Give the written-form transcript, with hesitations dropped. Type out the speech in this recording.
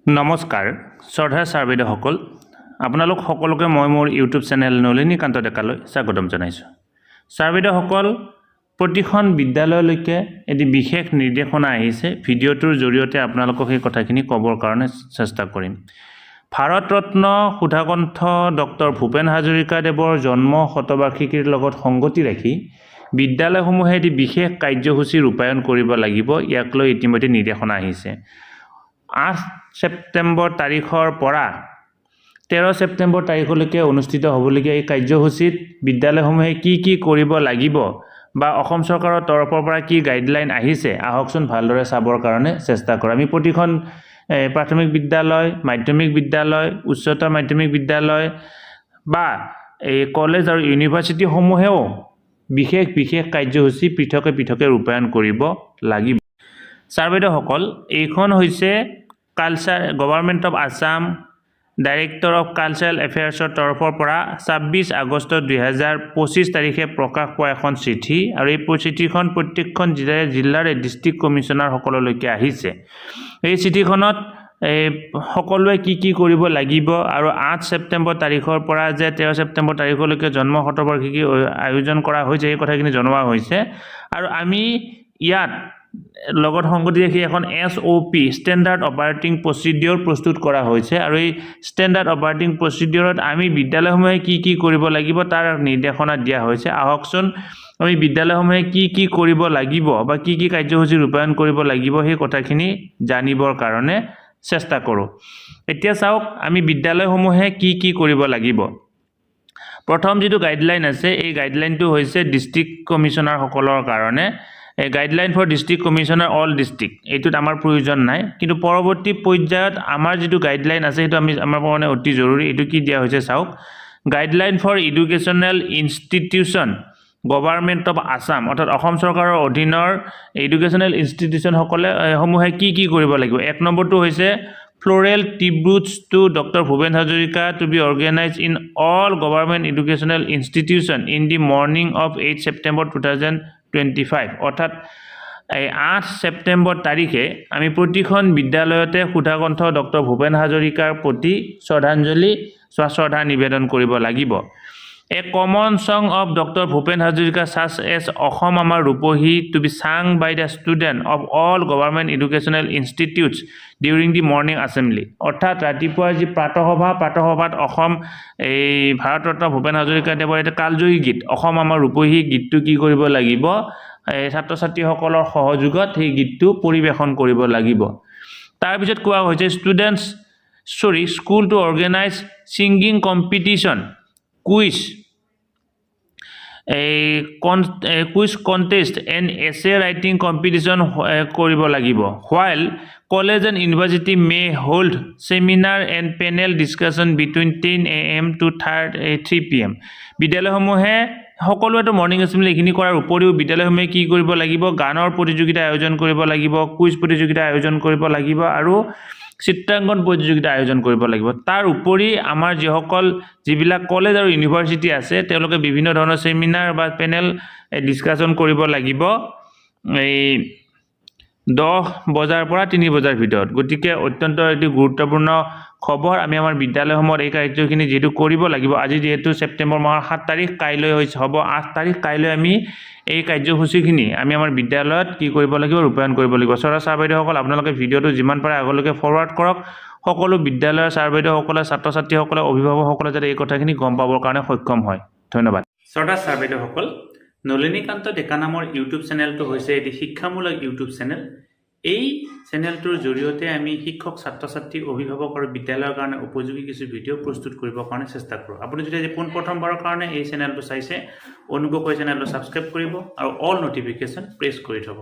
নমস্কাৰ শ্ৰদ্ধাৰ ছাৰ বাইদেউসকল আপোনালোক সকলোকে মই মোৰ ইউটিউব চেনেল নলিনীকান্ত ডেকালৈ স্বাগতম জনাইছোঁ। ছাৰ বাইদেউসকল প্ৰতিখন বিদ্যালয়লৈকে এটি বিশেষ নিৰ্দেশনা আহিছে। ভিডিঅ'টোৰ জৰিয়তে আপোনালোকক সেই কথাখিনি ক'বৰ কাৰণে চেষ্টা কৰিম। ভাৰত ৰত্ন সুধাকণ্ঠ ডক্টৰ ভূপেন হাজৰিকাদেৱৰ জন্ম শতবাৰ্ষিকীৰ লগত সংগতি ৰাখি বিদ্যালয়সমূহে এটি বিশেষ কাৰ্যসূচী ৰূপায়ণ কৰিব লাগিব। ইয়াক লৈ ইতিমধ্যে নিৰ্দেশনা আহিছে। 8 ছেপ্টেম্বৰ তাৰিখৰ পৰা 13 ছেপ্টেম্বৰ তাৰিখলৈকে অনুষ্ঠিত হ'বলগীয়া এই কাৰ্যসূচীত বিদ্যালয়সমূহে কি কৰিব লাগিব বা অসম চৰকাৰৰ তৰফৰ পৰা কি গাইডলাইন আহিছে আহকচোন ভালদৰে চাবৰ কাৰণে চেষ্টা কৰোঁ। আমি প্ৰতিখন প্ৰাথমিক বিদ্যালয়, মাধ্যমিক বিদ্যালয়, উচ্চতৰ মাধ্যমিক বিদ্যালয় বা এই কলেজ আৰু ইউনিভাৰ্চিটিসমূহেও বিশেষ কাৰ্যসূচী পৃথকে ৰূপায়ণ কৰিব লাগিব। ছাৰ বাইদেউসকল এইখন হৈছে government of Assam director of cultural এফেয়াৰ্ছৰ তৰফৰ পৰা 26 আগষ্ট 2025 তাৰিখে প্ৰকাশ পোৱা এখন চিঠি আৰু এই চিঠিখন প্ৰত্যেকখন জিলাৰে ডিষ্ট্ৰিক্ট কমিশ্যনাৰসকললৈকে আহিছে। এই চিঠিখনত সকলোৱে কি কৰিব লাগিব আৰু 8 ছেপ্টেম্বৰ তাৰিখৰ পৰা যে 13 ছেপ্টেম্বৰ তাৰিখলৈকে জন্ম শতবাৰ্ষিকী আয়োজন কৰা হৈছে এই কথাখিনি জনোৱা হৈছে। আৰু আমি ইয়াত লগত সংগতি ৰাখি এখন SOP ষ্টেণ্ডাৰ্ড অপাৰেটিং প্ৰচিডিঅ'ৰ প্ৰস্তুত কৰা হৈছে আৰু এই ষ্টেণ্ডাৰ্ড অপাৰেটিং প্ৰচিডিঅ'ৰত আমি বিদ্যালয়সমূহে কি কৰিব লাগিব তাৰ নিৰ্দেশনা দিয়া হৈছে। আহকচোন আমি বিদ্যালয়সমূহে কি কৰিব লাগিব বা কি কাৰ্যসূচী ৰূপায়ণ কৰিব লাগিব সেই কথাখিনি জানিবৰ কাৰণে চেষ্টা কৰোঁ। এতিয়া চাওক আমি বিদ্যালয়সমূহে কি কৰিব লাগিব। প্ৰথম যিটো গাইডলাইন আছে এই গাইডলাইনটো হৈছে ডিষ্ট্ৰিক্ট কমিশ্যনাৰসকলৰ কাৰণে। Guideline for district commissioner all district এইটোত আমাৰ প্ৰয়োজন নাই, কিন্তু পৰৱৰ্তী পৰ্যায়ত আমাৰ যিটো গাইডলাইন আছে সেইটো আমাৰ কাৰণে অতি জৰুৰী। এইটো কি দিয়া হৈছে চাওক, guideline for educational institution government of Assam অৰ্থাৎ অসম চৰকাৰৰ অধীনৰ এডুকেশ্যনেল ইনষ্টিটিউশ্যনসমূহে কি কৰিব লাগিব। 1 নম্বৰটো হৈছে floral tributes to doctor Bhupen Hazarika to be organize in all government educational institution in the morning of 8 September 2025 অৰ্থাৎ 8 ছেপ্টেম্বৰ তাৰিখে আমি প্ৰতিখন বিদ্যালয়তে সুধাকণ্ঠ ডক্টৰ ভূপেন হাজৰিকাৰ প্ৰতি শ্ৰদ্ধা নিবেদন কৰিব লাগিব। A common song of Dr. Bhupen Hazarika such as Ahom Amar Rupohi to be sung by the student of all government educational institutes during the morning assembly অৰ্থাৎ ৰাতিপুৱাৰ যি প্ৰাতঃসভাত অসম এই ভাৰত ৰত্ন ভূপেন হাজৰিকা দেৱৰ এটা কালজয়ী গীত অসম আমাৰ ৰূপহী গীতটো কি কৰিব লাগিব, ছাত্ৰ ছাত্ৰীসকলৰ সহযোগত সেই গীতটো পৰিৱেশন কৰিব লাগিব। তাৰপিছত কোৱা হৈছে school to organise singing competition quiz contest and essay writing competition কৰিব লাগিব। While college and university may hold seminar and panel discussion between 10 AM to 3 PM বিদ্যালয়সমূহে সকলোৱেতো মৰ্ণিং এছেম্বলি এইখিনি কৰাৰ উপৰিও বিদ্যালয়সমূহে কি কৰিব লাগিব, গানৰ প্ৰতিযোগিতা আয়োজন কৰিব লাগিব, কুইজ প্ৰতিযোগিতা আয়োজন কৰিব লাগিব আৰু চিত্ৰাংকন প্ৰতিযোগিতা আয়োজন কৰিব লাগিব। তাৰ উপৰি আমাৰ যিবিলাক কলেজ আৰু ইউনিভাৰ্চিটি আছে তেওঁলোকে বিভিন্ন ধৰণৰ ছেমিনাৰ বা পেনেল ডিছকাশ্যন কৰিব লাগিব এই 10 বজাৰ পৰা 3 বজাৰ ভিতৰত। গতিকে অত্যন্ত এটি গুৰুত্বপূৰ্ণ খবৰ। আমি আমাৰ বিদ্যালয়সমূহত এই কাৰ্যখিনি যিহেতু কৰিব লাগিব, আজি যিহেতু ছেপ্টেম্বৰ মাহৰ 7 তাৰিখ, কাইলৈ হ'ব 8 তাৰিখ, কাইলৈ আমি এই কাৰ্যসূচীখিনি আমি আমাৰ বিদ্যালয়ত কি কৰিব লাগিব, ৰূপায়ণ কৰিব লাগিব। ছাৰ বাইদেউসকল আপোনালোকে ভিডিঅ'টো যিমান পাৰে আগলৈকে ফৰৱাৰ্ড কৰক। সকলো বিদ্যালয়ৰ ছাৰ বাইদেউসকলে, ছাত্ৰ ছাত্ৰীসকলে, অভিভাৱকসকলে যাতে এই কথাখিনি গম পাবৰ কাৰণে সক্ষম হয়। ধন্যবাদ। শ্ৰদ্ধাৰ ছাৰ বাইদেউসকল, নলিনীকান্ত ডেকা নামৰ ইউটিউব চেনেলটো হৈছে এটি শিক্ষামূলক ইউটিউব চেনেল। এই চেনেলটোৰ জৰিয়তে আমি শিক্ষক, ছাত্ৰ ছাত্ৰী, অভিভাৱক আৰু বিদ্যালয়ৰ কাৰণে উপযোগী কিছু ভিডিঅ' প্ৰস্তুত কৰিবৰ কাৰণে চেষ্টা কৰোঁ। আপুনি যদি আজি পোনপ্ৰথমবাৰৰ কাৰণে এই চেনেলটো চাইছে অনুগ্ৰহ কৰি চেনেলটো ছাবস্ক্ৰাইব কৰিব আৰু অল নটিফিকেশ্যন প্ৰেছ কৰি থ'ব।